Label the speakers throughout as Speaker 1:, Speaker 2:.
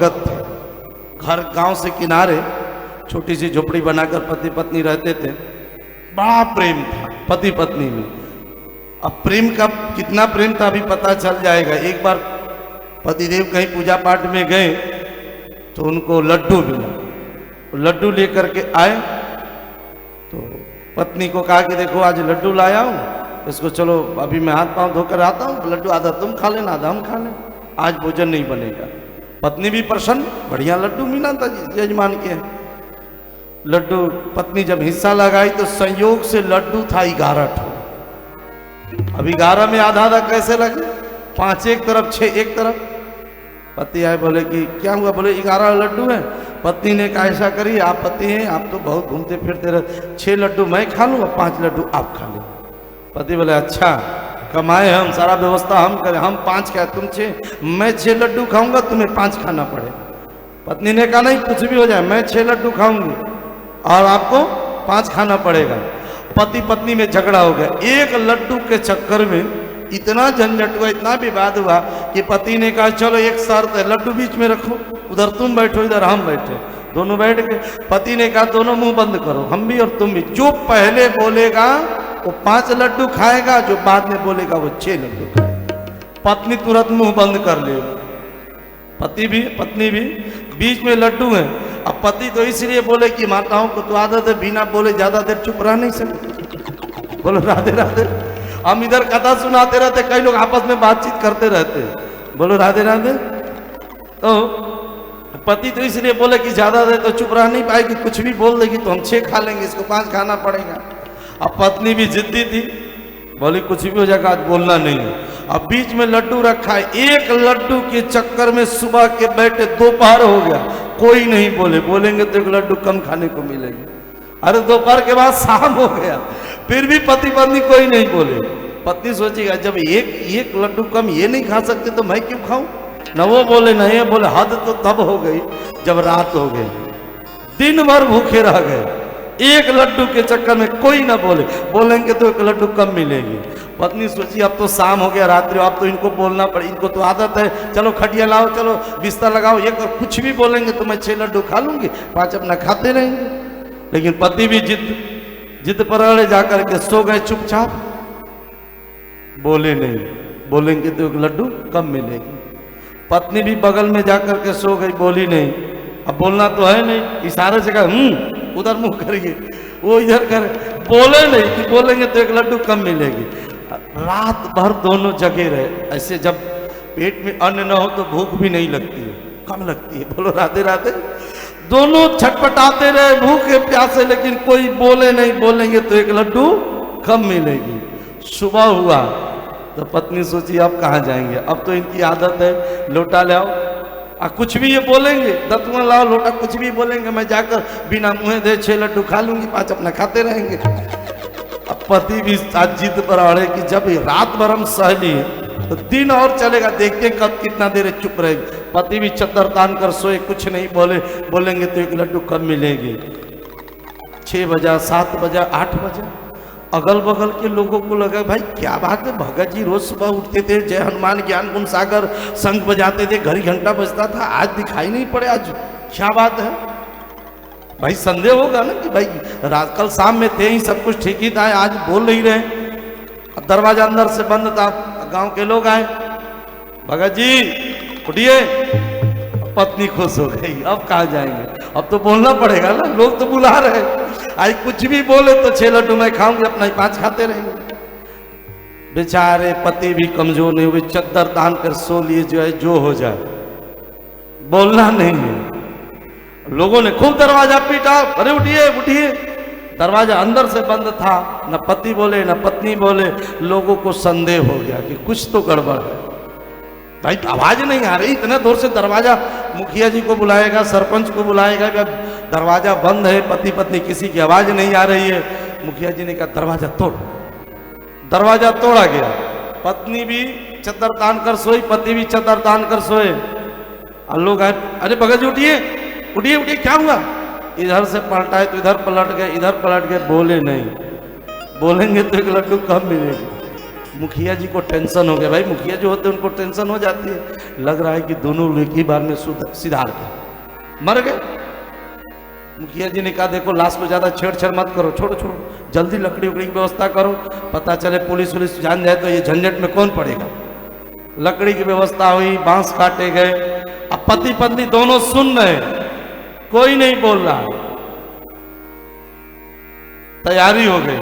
Speaker 1: भगत थे। घर गांव से किनारे छोटी सी झोपड़ी बनाकर पति पत्नी रहते थे। बड़ा प्रेम था पति पत्नी में। अब प्रेम का कितना प्रेम था अभी पता चल जाएगा। एक बार पतिदेव कहीं पूजा पाठ में गए तो उनको लड्डू मिला। लड्डू लेकर के आए तो पत्नी को कहा कि देखो आज लड्डू लाया हूँ, इसको चलो अभी मैं हाथ पांव धोकर आता हूँ, लड्डू आधा तुम खा लेना आधा हम खा लें, आज भोजन नहीं बनेगा। पत्नी भी प्रसन्न, बढ़िया लड्डू मिला था यजमान के। लड्डू पत्नी जब हिस्सा लगाई तो संयोग से लड्डू था 11 ठो। अब 11 में आधा आधा कैसे लगे, 5 एक तरफ 6 एक तरफ। पति आए बोले कि क्या हुआ, बोले 11 लड्डू हैं। पत्नी ने कहा ऐसा करिए आप पति हैं, आप तो बहुत घूमते फिरते रहे, 6 लड्डू मैं खा लूँ और 5 लड्डू आप खा लो। पति बोले अच्छा कमाए हम, सारा व्यवस्था हम करें, हम 5 खाए तुम 6, मैं 6 लड्डू खाऊंगा तुम्हें 5 खाना पड़े। पत्नी ने कहा नहीं कुछ भी हो जाए मैं 6 लड्डू खाऊंगी और आपको 5 खाना पड़ेगा। पति पत्नी में झगड़ा हो गया। एक लड्डू के चक्कर में इतना झंझट हुआ, इतना विवाद हुआ कि पति ने कहा चलो एक शर्त है, लड्डू बीच में रखो, उधर तुम बैठो इधर हम बैठे। दोनों बैठ गए। पति ने कहा दोनों मुंह बंद करो, हम भी और तुम भी, जो पहले बोलेगा वो 5 लड्डू खाएगा, जो बाद में बोलेगा वो 6 लड्डू खाएगा। पत्नी तुरंत मुंह बंद कर ले, पति भी पत्नी भी। बीच में लड्डू है। अब पति तो इसलिए बोले कि माताओं को तो आदत है बिना बोले ज्यादा देर चुप रह नहीं सकते। बोलो राधे राधे। हम इधर कथा सुनाते रहते, कई लोग आपस में बातचीत करते रहते। बोलो राधे राधे। तो पति तो इसलिए बोले कि ज्यादा देर तो चुप रह नहीं पाएगी, कुछ भी बोल देगी तो हम 6 खा लेंगे, इसको 5 खाना पड़ेगा। अब पत्नी भी जिद्दी थी, बोली कुछ भी हो जाएगा आज बोलना नहीं है। अब बीच में लड्डू रखा है, एक लड्डू के चक्कर में सुबह के बैठे दोपहर हो गया, कोई नहीं बोले, बोलेंगे तो एक लड्डू कम खाने को मिलेगी। अरे दोपहर के बाद शाम हो गया, फिर भी पति पत्नी कोई नहीं बोले। पत्नी सोचेगा जब एक लड्डू कम ये नहीं खा सकते तो मैं क्यों खाऊं। न वो बोले न ये बोले। हद तो तब हो गई जब रात हो गई, दिन भर भूखे रह गए, एक लड्डू के चक्कर में कोई ना बोले, बोलेंगे तो एक लड्डू कम मिलेगी। पत्नी सोची अब तो शाम हो गया रात्रि, अब तो इनको बोलना पड़े, इनको तो आदत है, चलो खटिया लाओ, चलो बिस्तर लगाओ, ये कुछ भी बोलेंगे तो मैं 6 लड्डू खा लूंगी, 5 अपना खाते रहेंगे। लेकिन पति भी जिद पर अड़े जाकर के सो गए चुपचाप, बोले नहीं, बोलेंगे तो एक लड्डू कम मिलेगी। पत्नी भी बगल में जाकर के सो गई, बोली नहीं। अब बोलना तो है नहीं, इशारे से कहा उधर मुंह करिए, वो इधर करे, बोले नहीं कि बोलेंगे तो एक लड्डू कम मिलेगी। रात भर दोनों जगे रहे। ऐसे जब पेट में अन्न न हो तो भूख भी नहीं लगती है, कम लगती है। बोलो राधे राधे। दोनों छटपटाते रहे भूखे प्यासे, लेकिन कोई बोले नहीं, बोलेंगे तो एक लड्डू कम मिलेगी। सुबह हुआ तो पत्नी सोची अब कहाँ जाएंगे, अब तो इनकी आदत है लोटा ले आओ, कुछ भी ये बोलेंगे, दतुआ लाओ लोटा, कुछ भी बोलेंगे, मैं जाकर बिना मुँह दे 6 लड्डू खा लूंगी, 5 अपना खाते रहेंगे। अब पति भी जिद पर अड़े कि जब रात भर हम सह लिए तो दिन और चलेगा, देखते कब कितना देर चुप रहेगी। पति भी चद्दर तान कर सोए, कुछ नहीं बोले, बोलेंगे तो एक लड्डू कम मिलेगी। 6 बजा, 7 बजा, 8 बजा। अगल बगल के लोगों को लगा भाई क्या बात है, भगत जी रोज सुबह उठते थे, जय हनुमान ज्ञान गुण सागर शंख बजाते थे, घड़ी घंटा बजता था, आज दिखाई नहीं पड़े, आज क्या बात है। भाई संदेह होगा ना कि भाई रात कल शाम में थे ही, सब कुछ ठीक ही था, आज बोल नहीं रहे। दरवाजा अंदर से बंद था, गांव के लोग आए, भगत जी उठिए। पत्नी खुश हो गई, अब कहाँ जाएंगे, अब तो बोलना पड़ेगा ना, लोग तो बुला रहे, आज कुछ भी बोले तो 6 लड्डू मैं खाऊंगी, अपना ही 5 खाते रहेंगे। बेचारे पति भी कमजोर नहीं हुए, चद्दर तान कर सो लिए, जो है जो हो जाए, बोलना नहीं है। लोगों ने खूब दरवाजा पीटा, अरे उठिए उठिए। दरवाजा अंदर से बंद था, न पति बोले न पत्नी बोले। लोगों को संदेह हो गया कि कुछ तो गड़बड़ है, भाई आवाज नहीं आ रही, इतना दूर से दरवाजा, मुखिया जी को बुलाएगा, सरपंच को बुलाएगा, दरवाजा बंद है, पति पत्नी किसी की आवाज नहीं आ रही है। मुखिया जी ने कहा दरवाजा तोड़। दरवाजा तोड़ा गया। पत्नी भी चद्दर तान कर सोई, पति भी चद्दर तान कर सोए। और लोग आए, अरे भगत जी उठिए उठिए उठिए, क्या हुआ। इधर से पलटाए तो इधर पलट गए, इधर पलट गए, बोले नहीं, बोलेंगे तो एक लड्डू कम मिलेगी, मुखिया जी को टेंशन हो गया। भाई मुखिया जो होते हैं उनको टेंशन हो जाती है। लग रहा है कि दोनों एक ही बार में सिधार गए, मर गए। मुखिया जी ने कहा देखो लाश को ज़्यादा छेड़छाड़ मत करो, छोड़ो छोड़ो, जल्दी लकड़ी उकड़ी की व्यवस्था करो, पता चले पुलिस वुलिस जान जाए तो ये झंझट में कौन पड़ेगा। लकड़ी की व्यवस्था हुई, बांस काटे गए। अब पति पत्नी दोनों सुन रहे, कोई नहीं बोल रहा। तैयारी हो गई,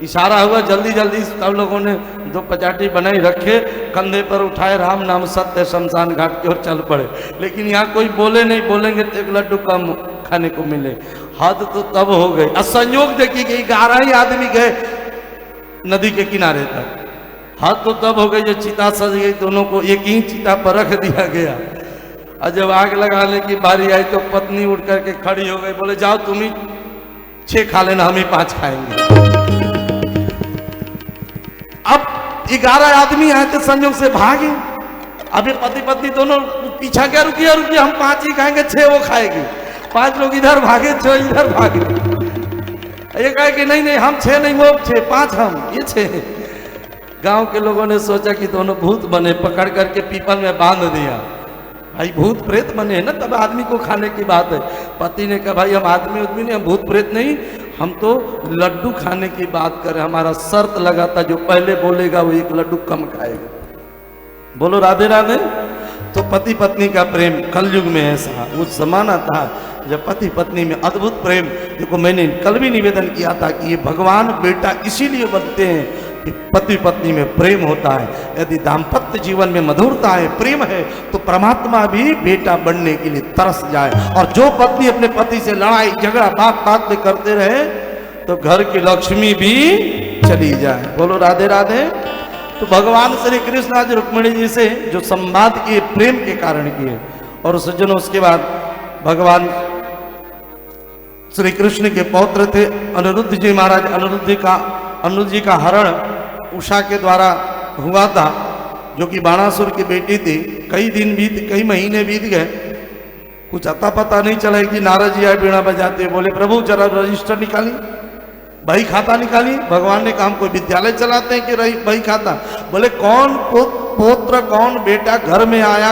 Speaker 1: इशारा हुआ, जल्दी जल्दी सब लोगों ने दो पचाटी बनाई रखे, कंधे पर उठाए, राम नाम सत्य, शमशान घाट की ओर चल पड़े। लेकिन यहाँ कोई बोले नहीं, बोलेंगे तो एक लड्डू कम खाने को मिले। हद तो तब हो गई। असंयोग देखी गई, 11 ही आदमी गए नदी के किनारे तक। हद तो तब हो गई जो चिता सज गई, दोनों को एक ही चिता पर रख दिया गया। और जब आग लगाने की बारी आई तो पत्नी उठ करके खड़ी हो गई, बोले जाओ तुम ही 6 खा लेना, हम ही 5 खाएंगे। अब 11 आदमी आए थे, संयोग से भागे। अभी पति पत्नी दोनों पीछा क्या, रुकिए रुकिए, हम 5 ही खाएंगे, 6 वो खाएगी। 5 लोग इधर भागे, 6 इधर भागे। ये कहे कि नहीं नहीं, हम 6 नहीं, वो 6, 5 हम, ये 6। गांव के लोगों ने सोचा कि दोनों भूत बने, पकड़ करके पीपल में बांध दिया। भाई भूत प्रेत बने हैं ना, तब आदमी को खाने की बात है। पति ने कहा भाई हम आदमी उदमी नहीं, हम भूत प्रेत नहीं, हम तो लड्डू खाने की बात करें। हमारा शर्त लगा था, जो पहले बोलेगा वो 1 लड्डू कम खाएगा। बोलो राधे राधे। तो पति पत्नी का प्रेम कलयुग में ऐसा उस जमाना था जब पति पत्नी में अद्भुत प्रेम। देखो मैंने कल भी निवेदन किया था कि ये भगवान बेटा इसीलिए बनते हैं कि पति पत्नी में प्रेम होता है। यदि दाम्पत्य जीवन में मधुरता है, प्रेम है, तो परमात्मा भी बेटा बनने के लिए तरस जाए। और जो पत्नी अपने पति से लड़ाई झगड़ा बात बात में करते रहे तो घर की लक्ष्मी भी चली जाए। बोलो राधे राधे। तो भगवान श्री कृष्ण आज रुक्मिणी जी से जो संवाद किए प्रेम के कारण किए। और सज्जनों उसके बाद भगवान श्री कृष्ण के पौत्र थे अनिरुद्ध जी महाराज। अनिरुद्ध जी का हरण उषा के द्वारा हुआ था, जो कि बाणासुर की बेटी थी। कई महीने बीत गए, कुछ अता पता नहीं चला कि नारद जी आए बीणा बजाते, बोले प्रभु जरा रजिस्टर निकाली, बही खाता निकाली। भगवान ने कहा हम कोई विद्यालय चलाते हैं कि बही खाता। बोले कौन पुत्र कौन बेटा घर में आया,